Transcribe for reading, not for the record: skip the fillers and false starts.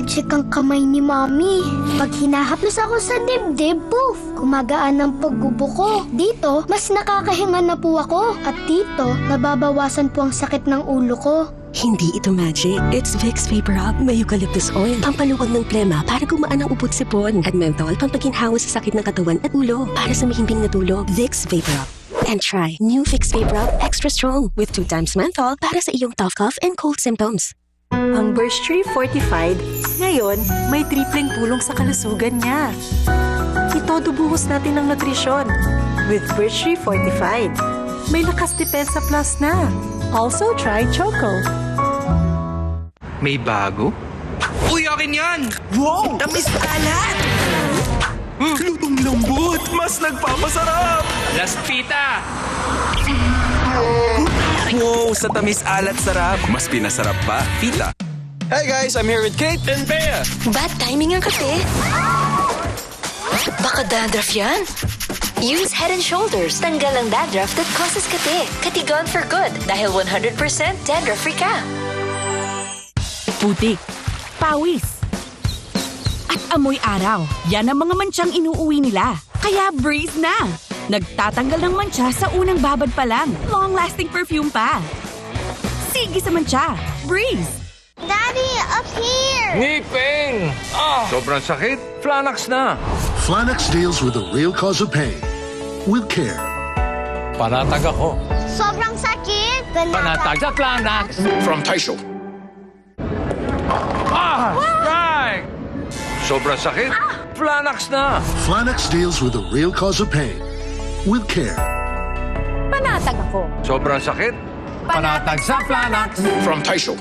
magic ang kamay ni Mommy. Pag hinahaplos ako sa dibdib, poof, gumagaan ang paggubo ko. Dito, mas nakakahinga na po ako. At dito, nababawasan po ang sakit ng ulo ko. Hindi ito magic. It's Vicks Vapor Rub. May eucalyptus oil. Pampaluwag ng plema para gumaan ang ubot sipon. At menthol, pampaginhawa sa sakit ng katawan at ulo para sa mahimbing na tulog. Vicks Vapor Rub. And try new Vicks Vapor Rub Extra Strong with 2 times menthol para sa iyong tough cough and cold symptoms. Ang Birch Tree Fortified, ngayon, may tripleng tulong sa kalusugan niya. Itodo buhos natin ng nutrisyon. With Birch Tree Fortified, may lakas depensa plus na. Also try Choco. May bago? Uy, akin yan! Wow! Tamis alat! Lutong lambot! Mas nagpapasarap! Last pita! Wow! Sa tamis alat sarap! Mas pinasarap pa, Pita! Hey guys! I'm here with Kate and Bea! Bad timing ang kape. Baka dandruff yan? Use Head & Shoulders. Tanggal ang dandruff that causes kate. Katigon for good dahil 100% dandruff-free ka. Putik, pawis, at amoy araw. Yan ang mga mantsyang inuuwi nila. Kaya Breeze na! Nagtatanggal ng mantsa sa unang babad pa lang. Long-lasting perfume pa. Sige sa mantsa. Breeze! Daddy, up here! Ngipin! Sobrang sakit? Flanax na! Flanax deals with the real cause of pain with care. Panatag ako. Sobrang sakit! Panatag sa Flanax! From Taisho. Strike! Sobrang sakit? Flanax na! Flanax deals with the real cause of pain with care. Panatag ako. Sobrang sakit? Panatag sa Flanax! From Taisho.